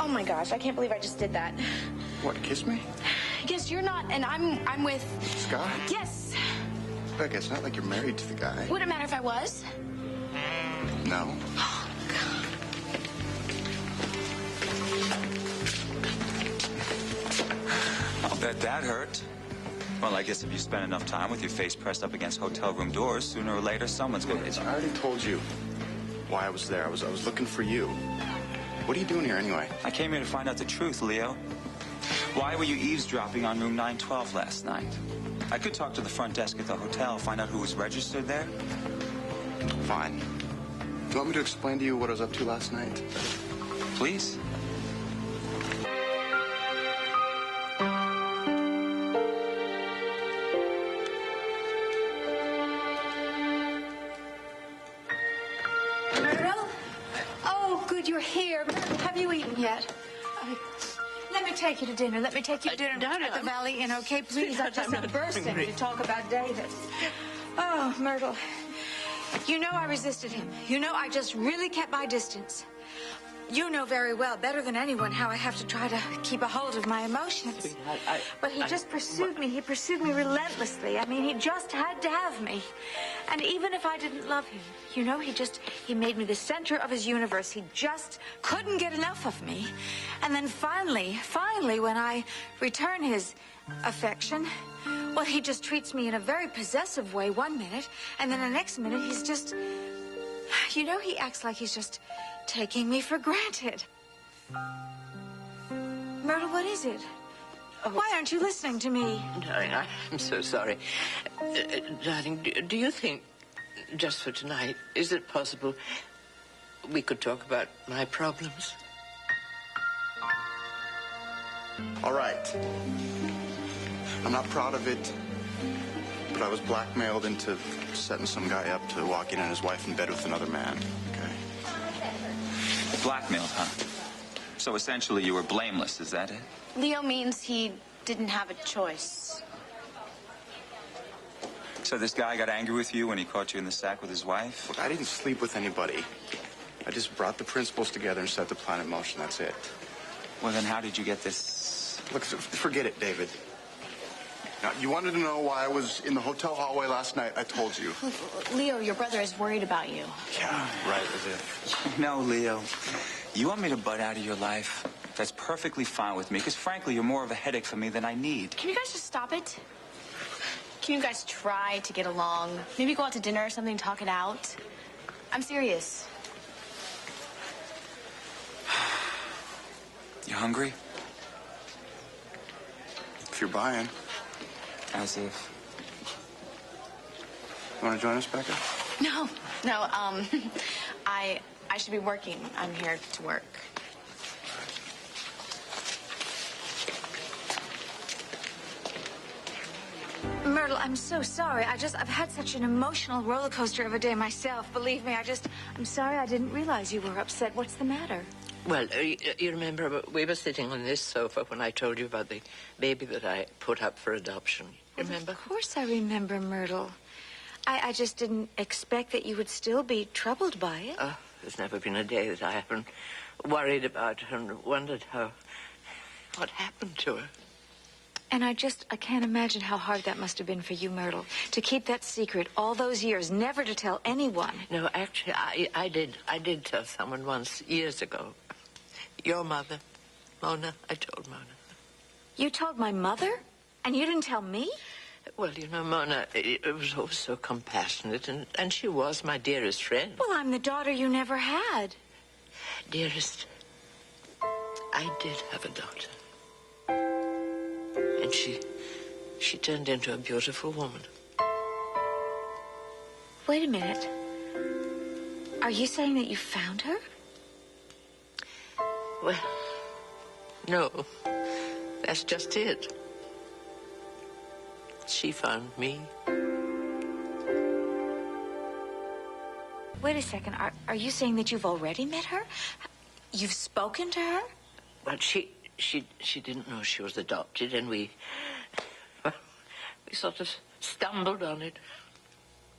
my gosh, I can't believe I just did that. What, kiss me? Yes, you're not, and I'm with... Scott? Yes. Becca, it's not like you're married to the guy. Would it matter if I was? No. Oh, God. I'll bet that hurt. Well, I guess if you spend enough time with your face pressed up against hotel room doors, sooner or later, someone's going to... I already told you why I was there. I was looking for you. What are you doing here anyway? I came here to find out the truth, Leo. Why were you eavesdropping on room 912 last night? I could talk to the front desk at the hotel, find out who was registered there. Fine. Do you want me to explain to you what I was up to last night? Please. Myrtle? Oh, good, you're here. Have you eaten yet? Let me take you to dinner. Let me take you to dinner at the Valley Inn, okay? Please, I'm just bursting to talk about David. Oh, Myrtle. You know I resisted him. You know I just really kept my distance. You know very well, better than anyone, how I have to try to keep a hold of my emotions. But he just pursued me. He pursued me relentlessly. I mean, he just had to have me. And even if I didn't love him, you know, he made me the center of his universe. He just couldn't get enough of me. And then finally, when I return his affection, well, he just treats me in a very possessive way one minute, and then the next minute he's just, you know, he acts like he's just taking me for granted. Myrtle, what is it? Oh. Why aren't you listening to me? Darling, I'm so sorry. Darling, do you think, just for tonight, is it possible we could talk about my problems? All right. I'm not proud of it, but I was blackmailed into setting some guy up to walk in on his wife in bed with another man, okay? Blackmailed, huh? So essentially you were blameless, is that it? Leo means he didn't have a choice. So this guy got angry with you when he caught you in the sack with his wife? Look, I didn't sleep with anybody. I just brought the principals together and set the plan in motion, that's it. Well, then how did you get this? Look, forget it, David. Now, you wanted to know why I was in the hotel hallway last night. I told you. Leo, your brother is worried about you. Yeah, right, as if. No, Leo. You want me to butt out of your life? That's perfectly fine with me, because frankly, you're more of a headache for me than I need. Can you guys just stop it? Can you guys try to get along? Maybe go out to dinner or something, talk it out? I'm serious. You hungry? If you're buying. As if. You want to join us, Becca? No, I should be working. I'm here to work. Myrtle, I'm so sorry. I've had such an emotional roller coaster of a day myself. Believe me, I'm sorry I didn't realize you were upset. What's the matter? Well, you remember we were sitting on this sofa when I told you about the baby that I put up for adoption. Remember? Of course I remember, Myrtle. I just didn't expect that you would still be troubled by it. Oh, there's never been a day that I haven't worried about her and wondered what happened to her. And I can't imagine how hard that must have been for you, Myrtle, to keep that secret all those years, never to tell anyone. No, actually, I did tell someone once, years ago. Your mother, Mona. I told Mona. You told my mother? And you didn't tell me? Well, you know, Mona, it was always so compassionate, and she was my dearest friend. Well, I'm the daughter you never had. Dearest, I did have a daughter. And she turned into a beautiful woman. Wait a minute. Are you saying that you found her? Well, no. That's just it. She found me. Wait a second. Are you saying that you've already met her? You've spoken to her? Well, she didn't know she was adopted, and we sort of stumbled on it.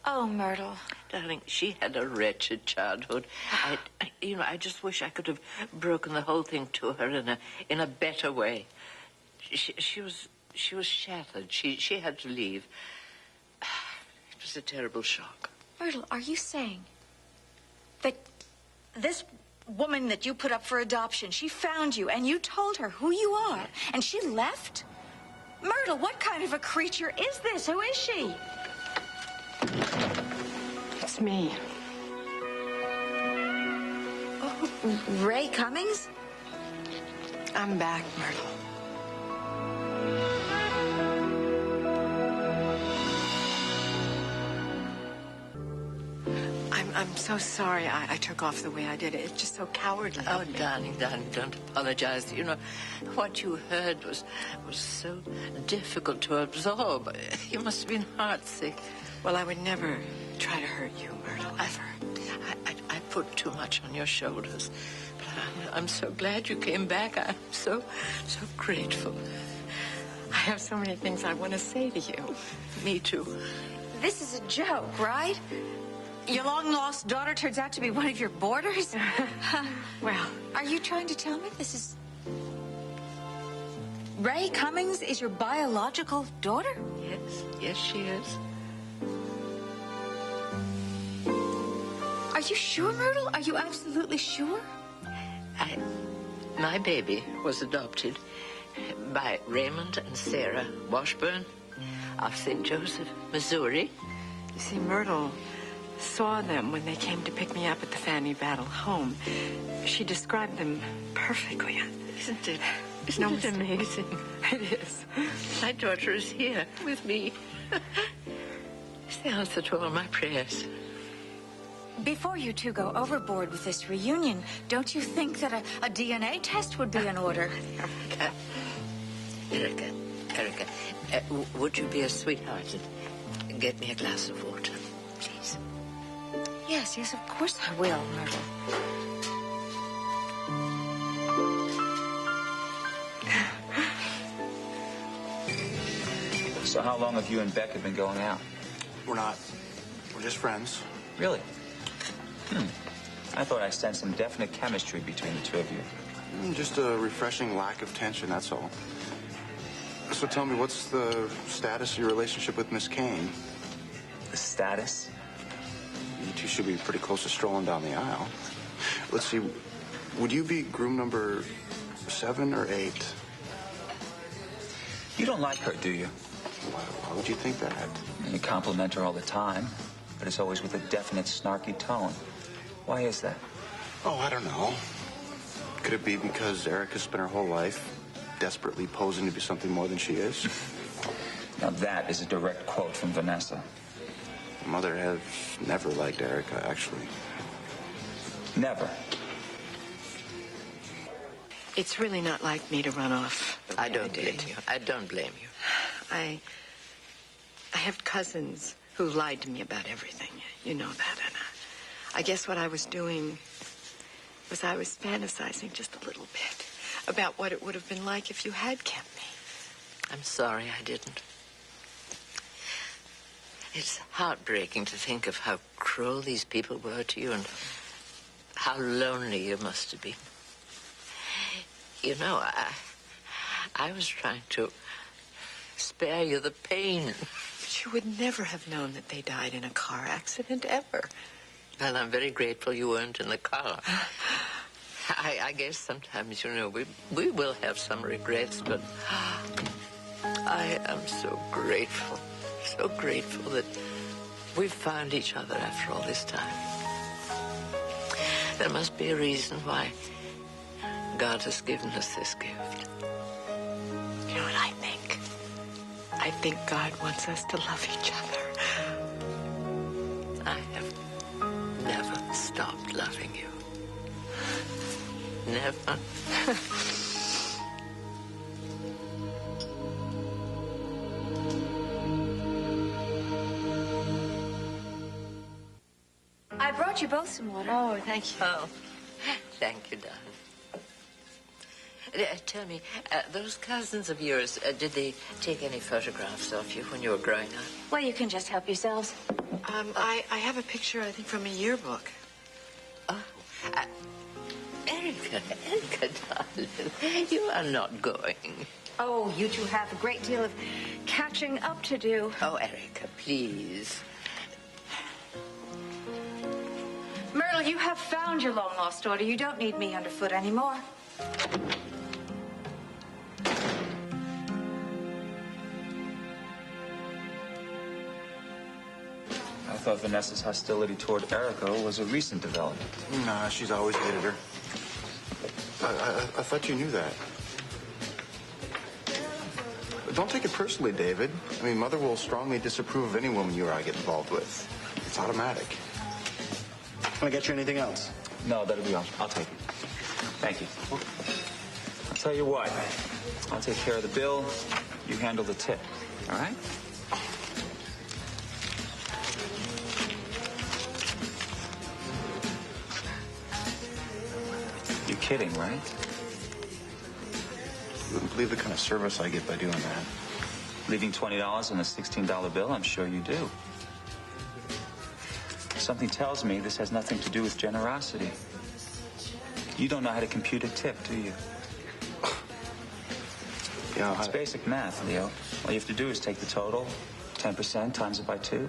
Oh, Myrtle. Darling, she had a wretched childhood. I just wish I could have broken the whole thing to her in a better way. She was shattered. She had to leave. It was a terrible shock. Myrtle, are you saying that this woman that you put up for adoption, she found you and you told her who you are, and she left? Myrtle, what kind of a creature is this? Who is she? It's me. Oh, Ray Cummings? I'm back, Myrtle. I'm so sorry I took off the way I did. It's just so cowardly. Oh, darling, don't apologize. You know, what you heard was so difficult to absorb. You must have been heartsick. Well, I would never try to hurt you, Myrtle, ever. I put too much on your shoulders. But I'm so glad you came back. I'm so grateful. I have so many things I want to say to you. Me too. This is a joke, right? Your long-lost daughter turns out to be one of your boarders? Well, are you trying to tell me this is... Ray Cummings is your biological daughter? Yes, she is. Are you sure, Myrtle? Are you absolutely sure? My baby was adopted by Raymond and Sarah Washburn of St. Joseph, Missouri. you see, Myrtle saw them when they came to pick me up at the Fanny Battle home. She described them perfectly. Isn't it No it amazing? It is. My daughter is here with me. It's the answer to all my prayers. Before you two go overboard with this reunion, don't you think that a DNA test would be in order? Erica, would you be a sweetheart and get me a glass of water, please? Yes, of course I will, Myrtle. So how long have you and Becca been going out? We're not. We're just friends. Really? I thought I sensed some definite chemistry between the two of you. Just a refreshing lack of tension, that's all. So tell me, what's the status of your relationship with Miss Kane? The status? You two should be pretty close to strolling down the aisle. Let's see, would you be groom number 7 or 8? You don't like her, do you? Why would you think that? You compliment her all the time, but it's always with a definite snarky tone. Why is that? Oh, I don't know. Could it be because Erica spent her whole life desperately posing to be something more than she is? Now that is a direct quote from Vanessa. Mother has never liked Erica, actually. Never. It's really not like me to run off. I don't blame you. I don't blame you. I have cousins who lied to me about everything. You know that, and I guess what I was doing was I was fantasizing just a little bit about what it would have been like if you had kept me. I'm sorry I didn't. It's heartbreaking to think of how cruel these people were to you and how lonely you must have been. You know, I was trying to spare you the pain. But you would never have known that they died in a car accident, ever. Well, I'm very grateful you weren't in the car. I guess sometimes, you know, we will have some regrets, but I am so grateful that we've found each other after all this time. There must be a reason why God has given us this gift. You know what I think? I think God wants us to love each other. I have never stopped loving you. Never. I brought you both some water. Oh, thank you. Oh, thank you, darling. Tell me, those cousins of yours, did they take any photographs of you when you were growing up? Well, you can just help yourselves. I have a picture, I think, from a yearbook. Oh, Erica, darling, you are not going. Oh, you two have a great deal of catching up to do. Oh, Erica, please. Myrtle, you have found your long-lost daughter. You don't need me underfoot anymore. I thought Vanessa's hostility toward Erica was a recent development. Nah, she's always hated her. I thought you knew that. But don't take it personally, David. I mean, Mother will strongly disapprove of any woman you or I get involved with. It's automatic. Can I get you anything else? No, that'll be all. I'll take it. Thank you. I'll tell you what. I'll take care of the bill. You handle the tip. All right? You're kidding, right? You wouldn't believe the kind of service I get by doing that. Leaving $20 on a $16 bill? I'm sure you do. Something tells me this has nothing to do with generosity. You don't know how to compute a tip, do you? Yeah, It's basic math, Leo. All you have to do is take the total, 10%, times it by 2.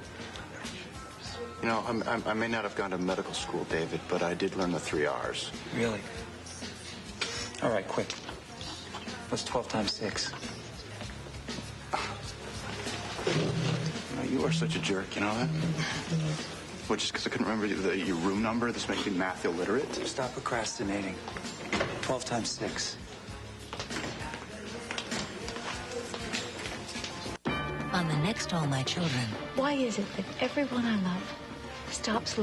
You know, I may not have gone to medical school, David, but I did learn the 3 R's. Really? All right, quick. What's 12 times 6? You are such a jerk, you know that? Well, just because I couldn't remember your room number, this makes me math illiterate? Stop procrastinating. 12 times 6. On the next All My Children. Why is it that everyone I love stops